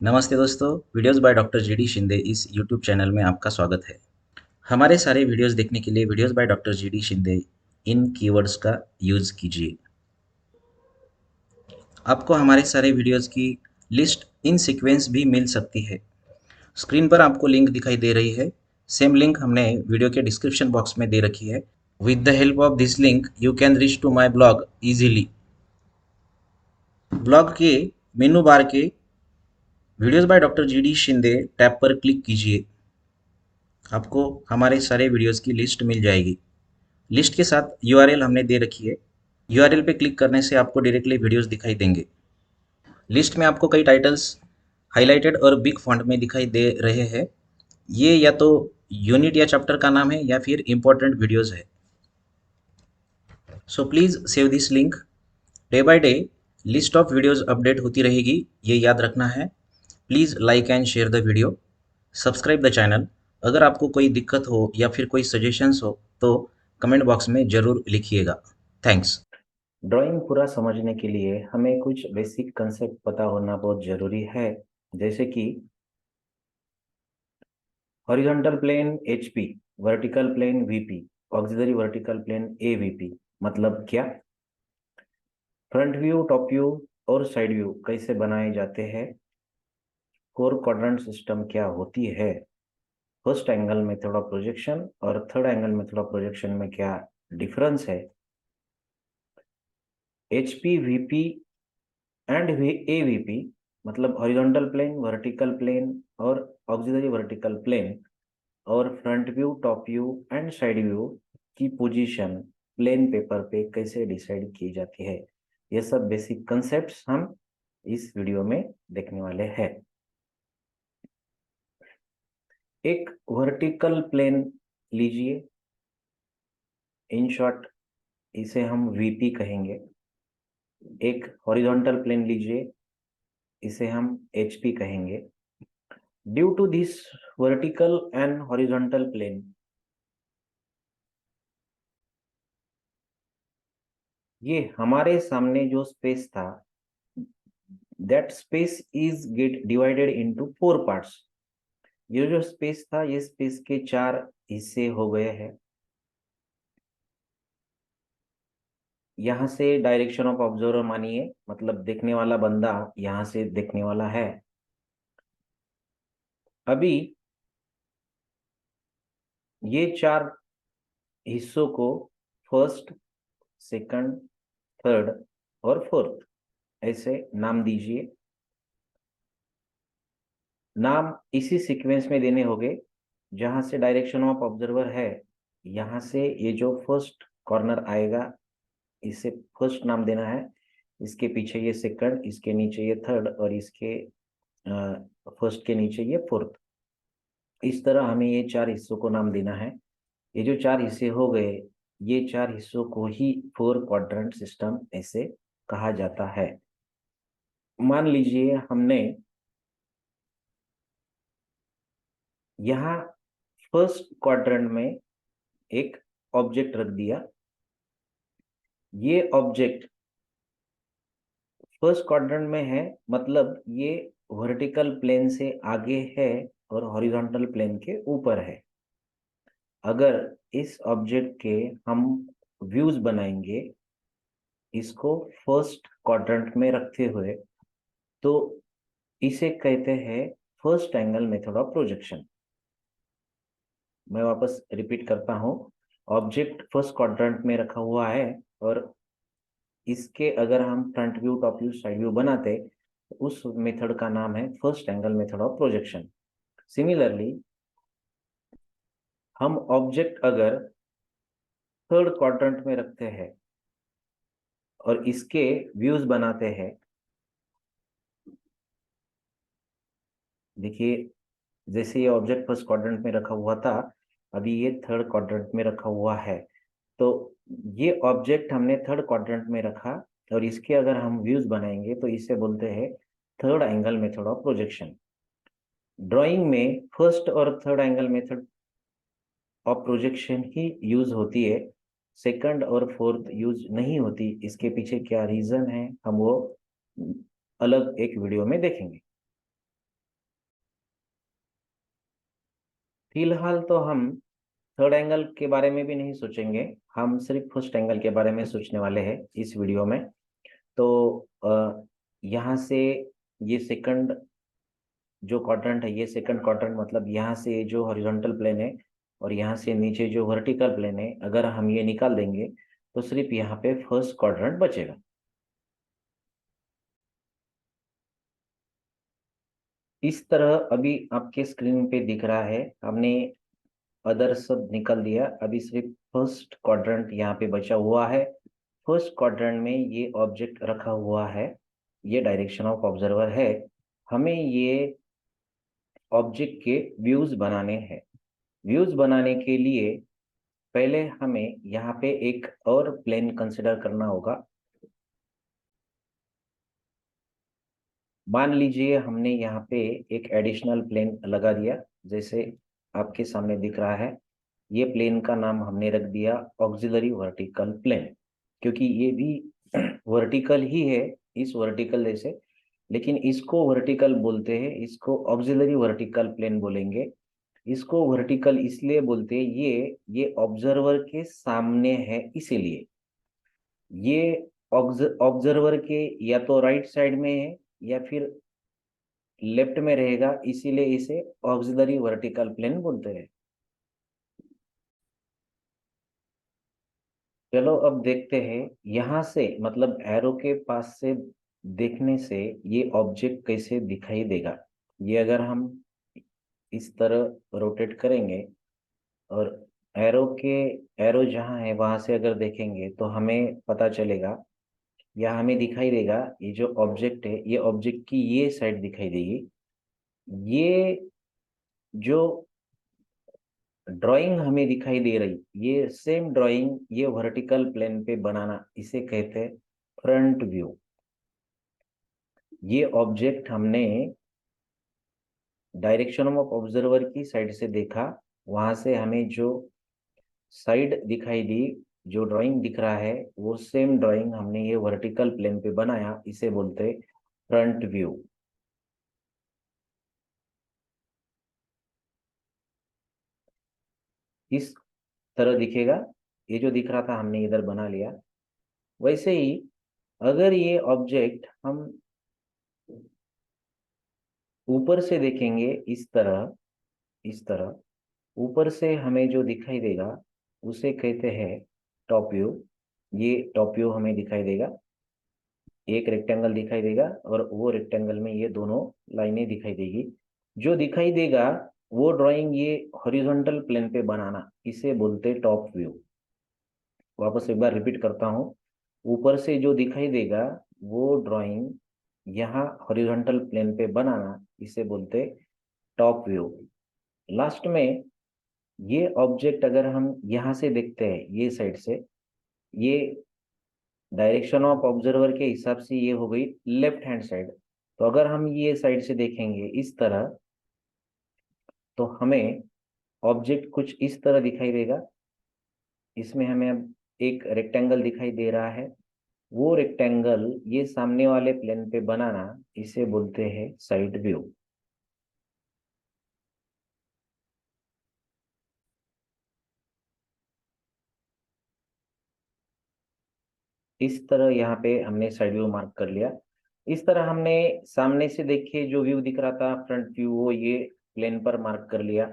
नमस्ते दोस्तों, videos by doctor GD Shinde इस यूट्यूब चैनल में आपका स्वागत है। हमारे सारे वीडियोज़ देखने के लिए videos by doctor GD Shinde in keywords का यूज़ कीजिए। आपको हमारे सारे वीडियोज़ की लिस्ट इन सीक्वेंस भी मिल सकती है। स्क्रीन पर आपको लिंक दिखाई दे रही है। सेम लिंक हमने वीडियो के डिस्क्रिप्शन बॉक्स में दे रखी है। With the help of this link you can reach to my blog easily. Blog के मेनू बार के videos by doctor GD Shinde tab पर क्लिक कीजिए। आपको हमारे सारे वीडियोज़ की लिस्ट मिल जाएगी। लिस्ट के साथ यूआरएल हमने दे रखी है। यूआरएल पे क्लिक करने से आपको डायरेक्टली वीडियोज़ दिखाई देंगे। लिस्ट में आपको कई टाइटल्स हाइलाइटेड और बिग फॉन्ट में दिखाई दे रहे हैं। ये या तो यूनिट या चैप्टर का नाम है या फिर इम्पोर्टेंट वीडियोज़ है। So please save this link. Day by day list of videos update होती रहेगी, ये याद रखना है। Please like and share the video, subscribe the channel. अगर आपको कोई दिक्कत हो या फिर कोई सजेशंस हो तो कमेंट बॉक्स में ज़रूर लिखिएगा। थैंक्स। ड्राइंग पूरा समझने के लिए हमें कुछ बेसिक कंसेप्ट पता होना बहुत ज़रूरी है। जैसे कि horizontal plane HP, vertical plane VP, auxiliary vertical plane AVP। मतलब क्या? फ्रंट व्यू, टॉप व्यू और साइड व्यू कैसे बनाए जाते हैं? फोर क्वाड्रेंट सिस्टम क्या होती है? First angle method of projection और third angle method of projection में क्या डिफरेंस है? HP, VP एंड AVP मतलब हॉरिजॉन्टल प्लेन, वर्टिकल प्लेन और ऑक्सिलरी वर्टिकल प्लेन और front view, top view and side view की पोजीशन प्लेन पेपर पे कैसे डिसाइड की जाती है, ये सब बेसिक कंसेप्ट्स हम इस वीडियो में देखने वाले हैं। एक वर्टिकल प्लेन लीजिए, इन शॉर्ट इसे हम VP कहेंगे। एक हॉरिजॉन्टल प्लेन लीजिए, इसे हम HP कहेंगे। Due to this vertical and horizontal plane, ये हमारे सामने जो स्पेस था, that space is get divided into four parts. ये जो स्पेस था, ये स्पेस के चार हिस्से हो गए हैं। यहाँ से डायरेक्शन ऑफ ऑब्जर्वर मानिए, मतलब देखने वाला बंदा यहाँ से देखने वाला है। अभी ये चार हिस्सों को फर्स्ट, सेकंड, थर्ड और फोर्थ ऐसे नाम दीजिए। नाम इसी सीक्वेंस में देने होंगे जहां से डायरेक्शन ऑफ ऑब्जर्वर है। यहाँ से ये जो फर्स्ट कॉर्नर आएगा, इसे फर्स्ट नाम देना है। इसके पीछे ये सेकंड, इसके नीचे ये थर्ड और इसके फर्स्ट के नीचे ये फोर्थ। इस तरह हमें ये चार हिस्सों को नाम देना है। ये जो चार हिस्से हो गए, ये चार हिस्सों को ही फोर क्वाड्रेंट सिस्टम ऐसे कहा जाता है। मान लीजिए हमने यहाँ फर्स्ट क्वाड्रेंट में एक ऑब्जेक्ट रख दिया। ये ऑब्जेक्ट फर्स्ट क्वाड्रेंट में है, मतलब ये वर्टिकल प्लेन से आगे है और हॉरिजॉन्टल प्लेन के ऊपर है। अगर इस ऑब्जेक्ट के हम व्यूज बनाएंगे, इसको फर्स्ट क्वाड्रेंट में रखते हुए, तो इसे कहते हैं first angle method of projection. मैं वापस रिपीट करता हूँ। ऑब्जेक्ट फर्स्ट क्वाड्रेंट में रखा हुआ है और इसके अगर हम front view, top view, side view बनाते, तो उस मेथड का नाम है first angle method of projection. Similarly हम ऑब्जेक्ट अगर थर्ड क्वाड्रेंट में रखते हैं और इसके व्यूज बनाते हैं, देखिए जैसे ये ऑब्जेक्ट फर्स्ट क्वाड्रेंट में रखा हुआ था, अभी ये थर्ड क्वाड्रेंट में रखा हुआ है। तो ये ऑब्जेक्ट हमने थर्ड क्वाड्रेंट में रखा और इसके अगर हम व्यूज बनाएंगे तो इसे बोलते हैं third angle method of projection. Drawing में फर्स्ट और third angle method of projection he use होती है, सेकंड और फोर्थ यूज नहीं होती। इसके पीछे क्या रीजन है, हम वो अलग एक वीडियो में देखेंगे। फिलहाल तो हम थर्ड एंगल के बारे में भी नहीं सोचेंगे, हम सिर्फ फर्स्ट एंगल के बारे में सोचने वाले हैं इस वीडियो में। तो यहाँ से ये सेकंड जो क्वाड्रेंट है, ये सेकंड क्वाड्रेंट मतलब यहाँ से जो हॉरिजॉन्टल प्लेन है और यहाँ से नीचे जो वर्टिकल प्लेन है, अगर हम ये निकाल देंगे तो सिर्फ यहाँ पे फर्स्ट क्वाड्रेंट बचेगा। इस तरह अभी आपके स्क्रीन पे दिख रहा है, हमने अदर सब निकल दिया, अभी सिर्फ फर्स्ट क्वाड्रेंट यहाँ पे बचा हुआ है। फर्स्ट क्वाड्रेंट में ये ऑब्जेक्ट रखा हुआ है, ये डायरेक्शन ऑफ ऑब्जर्वर है। हमें ये ऑब्जेक्ट के व्यूज बनाने हैं। व्यूज बनाने के लिए पहले हमें यहाँ पे एक और प्लेन कंसिडर करना होगा। मान लीजिए हमने यहाँ पे एक एडिशनल प्लेन लगा दिया, जैसे आपके सामने दिख रहा है। ये प्लेन का नाम हमने रख दिया ऑक्सिलरी वर्टिकल प्लेन, क्योंकि ये भी वर्टिकल ही है, इस वर्टिकल जैसे, लेकिन इसको वर्टिकल बोलते हैं, इसको ऑक्सिलरी वर्टिकल प्लेन बोलेंगे। इसको वर्टिकल इसलिए बोलते हैं, ये ऑब्जर्वर के सामने है, इसीलिए ये ऑब्जर्वर के या तो राइट साइड में है या फिर लेफ्ट में रहेगा, इसीलिए इसे ऑक्सिलरी वर्टिकल प्लेन बोलते हैं। चलो अब देखते हैं यहाँ से, मतलब एरो के पास से देखने से ये ऑब्जेक्ट कैसे दिखाई देगा। ये अगर हम इस तरह रोटेट करेंगे और एरो जहाँ है वहां से अगर देखेंगे तो हमें पता चलेगा, या हमें दिखाई देगा, ये जो ऑब्जेक्ट है ये ऑब्जेक्ट की ये साइड दिखाई देगी। ये जो ड्राइंग हमें दिखाई दे रही, ये सेम ड्राइंग ये वर्टिकल प्लेन पे बनाना, इसे कहते हैं फ्रंट व्यू। ये ऑब्जेक्ट हमने डायरेक्शन ऑफ ऑब्जर्वर की साइड से देखा, वहां से हमें जो साइड दिखाई दी, जो ड्राइंग दिख रहा है, वो सेम ड्राइंग हमने ये वर्टिकल प्लेन पे बनाया, इसे बोलते फ्रंट व्यू। इस तरह दिखेगा, ये जो दिख रहा था हमने इधर बना लिया। वैसे ही अगर ये ऑब्जेक्ट हम ऊपर से देखेंगे, इस तरह ऊपर से हमें जो दिखाई देगा उसे कहते हैं टॉप व्यू। ये टॉप व्यू हमें दिखाई देगा, एक रेक्टेंगल दिखाई देगा और वो रेक्टेंगल में ये दोनों लाइनें दिखाई देगी। जो दिखाई देगा वो ड्राइंग ये हॉरिजॉन्टल प्लेन पे बनाना, इसे बोलते टॉप व्यू। वापस एक बार रिपीट करता हूँ, ऊपर से जो दिखाई देगा वो ड्राइंग यहाँ हॉरिजॉन्टल प्लेन पे बनाना, इसे बोलते टॉप व्यू। लास्ट में ये ऑब्जेक्ट अगर हम यहाँ से देखते हैं, ये साइड से, ये डायरेक्शन ऑफ ऑब्जर्वर के हिसाब से ये हो गई लेफ्ट हैंड साइड। तो अगर हम ये साइड से देखेंगे इस तरह, तो हमें ऑब्जेक्ट कुछ इस तरह दिखाई देगा। इसमें हमें अब एक रेक्टेंगल दिखाई दे रहा है, वो रेक्टेंगल ये सामने वाले प्लेन पे बनाना, इसे बोलते हैं साइड व्यू। इस तरह यहाँ पे हमने साइड व्यू मार्क कर लिया। इस तरह हमने सामने से देखे जो व्यू दिख रहा था फ्रंट व्यू, वो ये प्लेन पर मार्क कर लिया।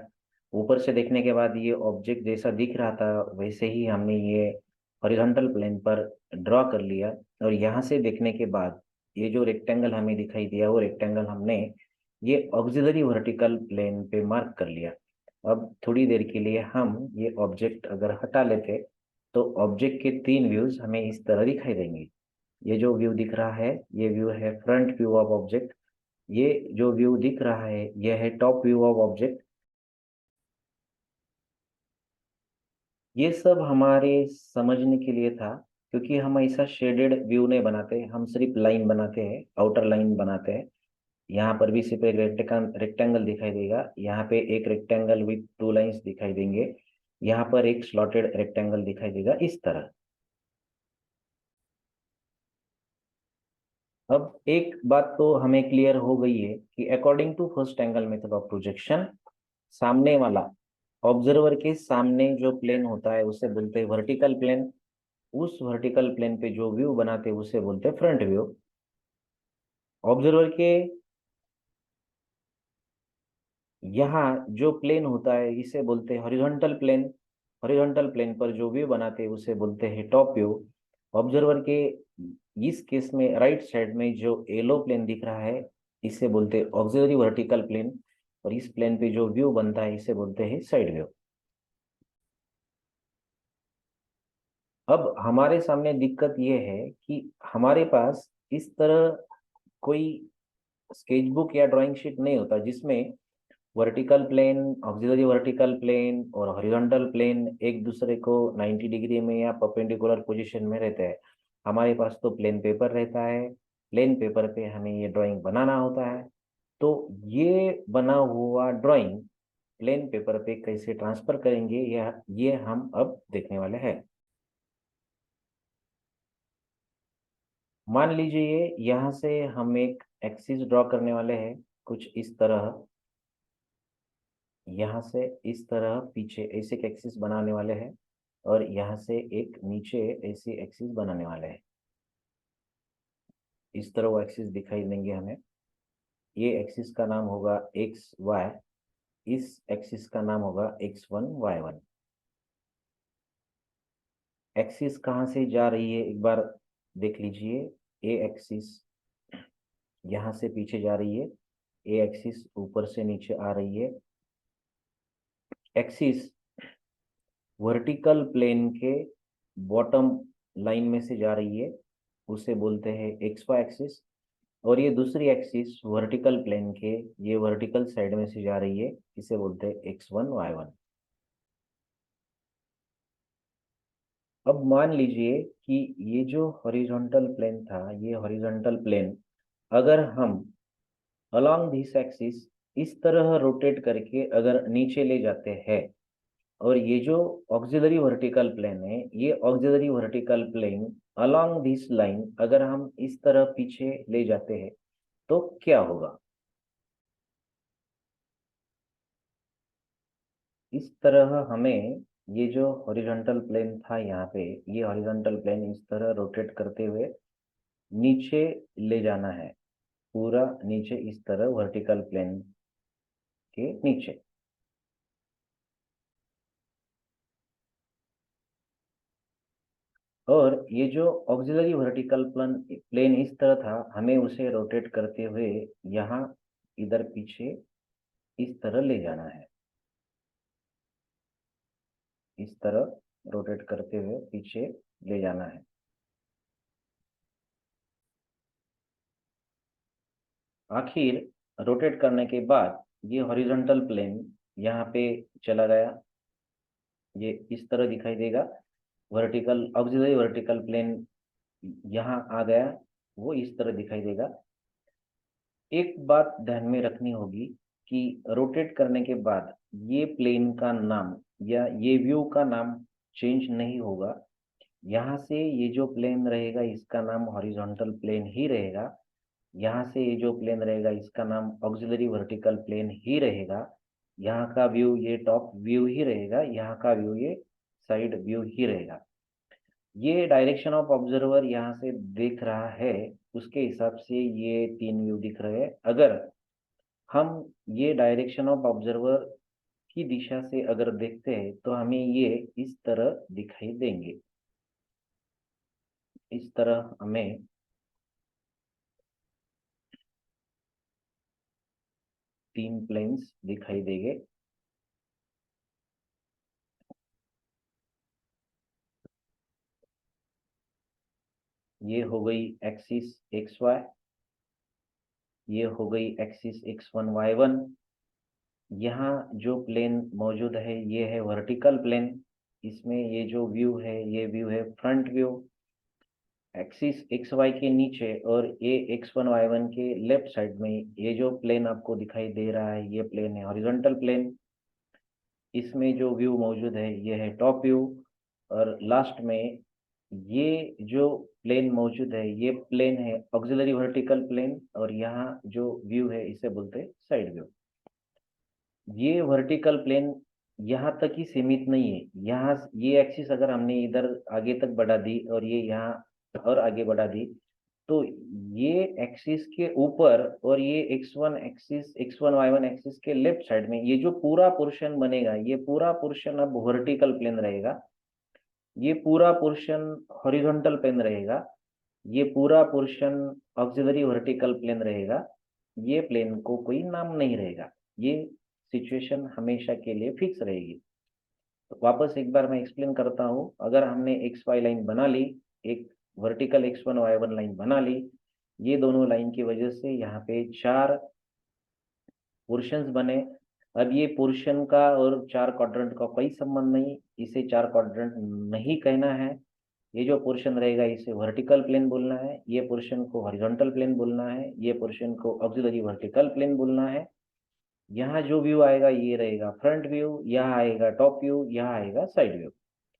ऊपर से देखने के बाद ये ऑब्जेक्ट जैसा दिख रहा था वैसे ही हमने ये हॉरिजॉन्टल प्लेन पर ड्रॉ कर लिया। और यहाँ से देखने के बाद ये जो रेक्टेंगल हमें दिखाई दिया, वो रेक्टेंगल हमने ये ऑक्सिलरी वर्टिकल प्लेन पे मार्क कर लिया। अब थोड़ी देर के लिए हम ये ऑब्जेक्ट अगर हटा लेते, तो ऑब्जेक्ट के तीन व्यूज हमें इस तरह दिखाई देंगे। ये जो व्यू दिख रहा है ये व्यू है फ्रंट व्यू ऑफ ऑब्जेक्ट। ये जो व्यू दिख रहा है ये है टॉप व्यू ऑफ ऑब्जेक्ट। ये सब हमारे समझने के लिए था, क्योंकि हम ऐसा शेडेड व्यू नहीं बनाते, हम सिर्फ लाइन बनाते हैं, आउटर लाइन बनाते हैं। यहाँ पर भी सिर्फ एक रेक्टेंगल दिखाई देगा, यहाँ पे एक रेक्टेंगल विथ टू लाइंस दिखाई देंगे, यहाँ पर एक स्लॉटेड रेक्टेंगल दिखाई देगा, इस तरह। अब एक बात तो हमें क्लियर हो गई है कि according to first angle method of projection, सामने वाला ऑब्जर्वर के सामने जो प्लेन होता है उसे बोलते हैं वर्टिकल प्लेन। उस वर्टिकल प्लेन पे जो व्यू बनाते हैं उसे बोलते हैं फ्रंट व्यू। ऑब्जर्वर के यहाँ जो प्लेन होता है इसे बोलते हैं हॉरिजॉन्टल प्लेन। हॉरिजॉन्टल प्लेन पर जो व्यू बनाते हैं उसे बोलते हैं टॉप व्यू। ऑब्जर्वर के इस केस में राइट साइड में जो येलो प्लेन दिख रहा है इसे बोलते हैं ऑक्सिलरी वर्टिकल प्लेन। और इस प्लेन पे जो व्यू बनता है इसे बोलते हैं साइड व्यू। अब हमारे सामने दिक्कत ये है कि हमारे पास इस तरह कोई स्केचबुक या ड्राइंग शीट नहीं होता जिसमें vertical plane, auxiliary vertical plane और हॉरिजॉन्टल प्लेन एक दूसरे को 90 डिग्री में या परपेंडिकुलर पोजीशन में रहते हैं। हमारे पास तो प्लेन पेपर रहता है। प्लेन पेपर पे हमें ये ड्राइंग बनाना होता है। तो ये बना हुआ ड्राइंग प्लेन पेपर पे कैसे ट्रांसफर करेंगे या ये हम अब देखने वाले हैं। मान लीजिए यहाँ से हम एक एक्सिस ड्रॉ करने वाले हैं कुछ इस तरह। यहाँ से इस तरह पीछे ऐसे एक एक्सिस बनाने वाले हैं और यहाँ से एक नीचे ऐसी एक्सिस बनाने वाले हैं। इस तरह वो एक्सिस दिखाई देंगे हमें। ये एक्सिस का नाम होगा एक्स वाई। इस एक्सिस का नाम होगा x1 y1। एक्सिस कहाँ से जा रही है एक बार देख लीजिए। ए एक्सिस यहाँ से पीछे जा रही है। ए एक्सिस ऊपर से नीचे आ रही है। एक्सिस वर्टिकल प्लेन के बॉटम लाइन में से जा रही है उसे बोलते हैं एक्स वाई एक्सिस। और ये दूसरी एक्सिस वर्टिकल प्लेन के ये वर्टिकल साइड में से जा रही है इसे बोलते हैं x1 y1। अब मान लीजिए कि ये जो हॉरिजॉन्टल प्लेन था ये हॉरिजॉन्टल प्लेन अगर हम अलोंग दिस एक्सिस इस तरह रोटेट करके अगर नीचे ले जाते हैं और ये जो ऑक्सिलरी वर्टिकल प्लेन है ये auxiliary vertical plane along this line अगर हम इस तरह पीछे ले जाते हैं तो क्या होगा। इस तरह हमें ये जो हॉरिजॉन्टल प्लेन था यहाँ पे ये हॉरिजॉन्टल प्लेन इस तरह रोटेट करते हुए नीचे ले जाना है। पूरा नीचे इस तरह वर्टिकल प्लेन के नीचे। और ये जो ऑक्सिलरी वर्टिकल प्लेन इस तरह था हमें उसे रोटेट करते हुए यहाँ इधर पीछे इस तरह ले जाना है। इस तरह रोटेट करते हुए पीछे ले जाना है। आखिर रोटेट करने के बाद ये हॉरिजॉन्टल प्लेन यहाँ पे चला गया। ये इस तरह दिखाई देगा। वर्टिकल ऑक्सिलरी वर्टिकल प्लेन यहाँ आ गया। वो इस तरह दिखाई देगा। एक बात ध्यान में रखनी होगी कि रोटेट करने के बाद ये प्लेन का नाम या ये व्यू का नाम चेंज नहीं होगा। यहाँ से ये जो प्लेन रहेगा इसका नाम हॉरिजॉन्टल प्लेन ही रहेगा। यहाँ से ये जो प्लेन रहेगा इसका नाम ऑक्सिलरी वर्टिकल प्लेन ही रहेगा। यहाँ का व्यू ये टॉप व्यू ही रहेगा। यहाँ का व्यू ये साइड व्यू ही रहेगा। ये डायरेक्शन ऑफ ऑब्जर्वर यहाँ से देख रहा है उसके हिसाब से ये तीन व्यू दिख रहे हैं। अगर हम ये डायरेक्शन ऑफ ऑब्जर्वर की दिशा से अगर देखते हैं तो हमें ये इस तरह दिखाई देंगे। इस तरह हमें तीन प्लेन्स दिखाई देंगे। ये हो गई एक्सिस एक्स वाई। ये हो गई एक्सिस x1 y1। यहाँ जो प्लेन मौजूद है ये है वर्टिकल प्लेन। इसमें ये जो व्यू है ये व्यू है front view. Axis X Y के नीचे और ये x1 y1 के लेफ्ट साइड में ये जो प्लेन आपको दिखाई दे रहा है ये प्लेन है हॉरिजॉन्टल प्लेन। इसमें जो व्यू मौजूद है ये है टॉप व्यू। और लास्ट में ये जो प्लेन मौजूद है ये प्लेन है ऑक्सिलरी वर्टिकल प्लेन और यहाँ जो व्यू है इसे बोलते हैं साइड व्यू। ये वर्टिकल प्लेन यहाँ तक ही सीमित नहीं है। यहाँ ये एक्सिस अगर हमने इधर आगे तक बढ़ा दी और ये यहाँ और आगे बढ़ा दी, तो ये एक्सिस के ऊपर और ये x1 axis x1 y1 axis के लेफ्ट साइड में ये जो पूरा पोर्शन बनेगा, ये पूरा पोर्शन अब वर्टिकल प्लेन रहेगा, ये पूरा पोर्शन हॉरिजॉन्टल प्लेन रहेगा, ये पूरा पोर्शन ऑक्सिलरी वर्टिकल प्लेन रहेगा। ये प्लेन को कोई नाम नहीं रहेगा, ये सिचुएशन हमेशा के लिए फिक्स रहेगी। तो वापस एक बार मैं एक्सप्लेन करता हूँ। अगर हमने एक्स वाई लाइन बना ली, एक वर्टिकल x1 y1 लाइन बना ली, ये दोनों लाइन की वजह से यहाँ पे 4 पोर्शंस बने। अब ये पोर्शन का और 4 क्वाड्रेंट का कोई संबंध नहीं, इसे 4 क्वाड्रेंट नहीं कहना है। ये जो पोर्शन रहेगा इसे वर्टिकल प्लेन बोलना है, ये पोर्शन को हॉरिजॉन्टल प्लेन बोलना है, ये पोर्शन को ऑक्सिलरी वर्टिकल प्लेन बोलना है। यहाँ जो व्यू आएगा ये रहेगा फ्रंट व्यू, यहाँ आएगा टॉप व्यू, यहाँ आएगा साइड व्यू।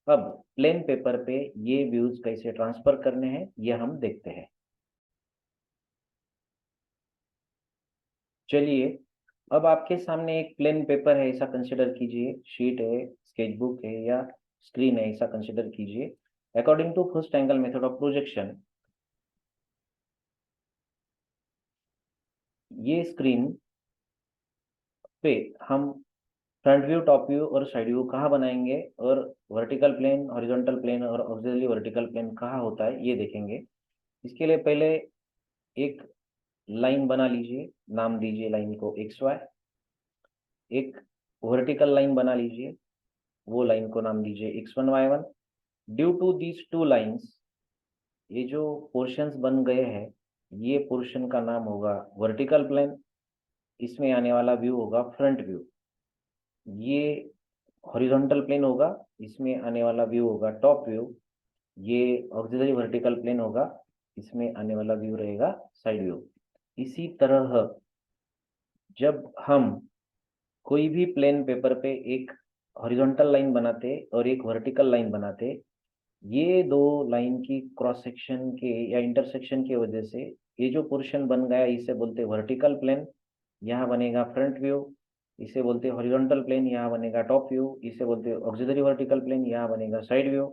अब प्लेन पेपर पे ये व्यूज कैसे ट्रांसफर करने हैं ये हम देखते हैं। चलिए, अब आपके सामने एक प्लेन पेपर है ऐसा कंसिडर कीजिए, शीट है, स्केचबुक है या स्क्रीन है ऐसा कंसिडर कीजिए। According to first angle method of projection, ये स्क्रीन पे हम फ्रंट व्यू, टॉप व्यू और साइड व्यू कहाँ बनाएंगे और वर्टिकल प्लेन, हॉरिजॉन्टल प्लेन और ऑक्सिलरी वर्टिकल प्लेन कहाँ होता है ये देखेंगे। इसके लिए पहले एक लाइन बना लीजिए, नाम दीजिए लाइन को एक्स वाई। एक वर्टिकल लाइन बना लीजिए, वो लाइन को नाम दीजिए x1 y1। Due to these two lines, ये जो पोर्शंस बन गए हैं, ये पोर्शन का नाम होगा वर्टिकल प्लेन, इसमें आने वाला व्यू होगा फ्रंट व्यू। ये हॉरिजॉन्टल प्लेन होगा, इसमें आने वाला व्यू होगा टॉप व्यू। ये ऑक्सिलरी वर्टिकल प्लेन होगा, इसमें आने वाला व्यू रहेगा साइड व्यू। इसी तरह जब हम कोई भी प्लेन पेपर पे एक हॉरिजॉन्टल लाइन बनाते और एक वर्टिकल लाइन बनाते, ये दो लाइन की क्रॉस सेक्शन के या इंटरसेक्शन की वजह से ये जो पोर्शन बन गया इसे बोलते हैं वर्टिकल प्लेन, यहाँ बनेगा फ्रंट व्यू। इसे बोलते हैं हॉरिजॉन्टल प्लेन, यहाँ बनेगा टॉप व्यू। इसे बोलते हैं ऑक्सिलरी वर्टिकल प्लेन, यहाँ बनेगा साइड व्यू।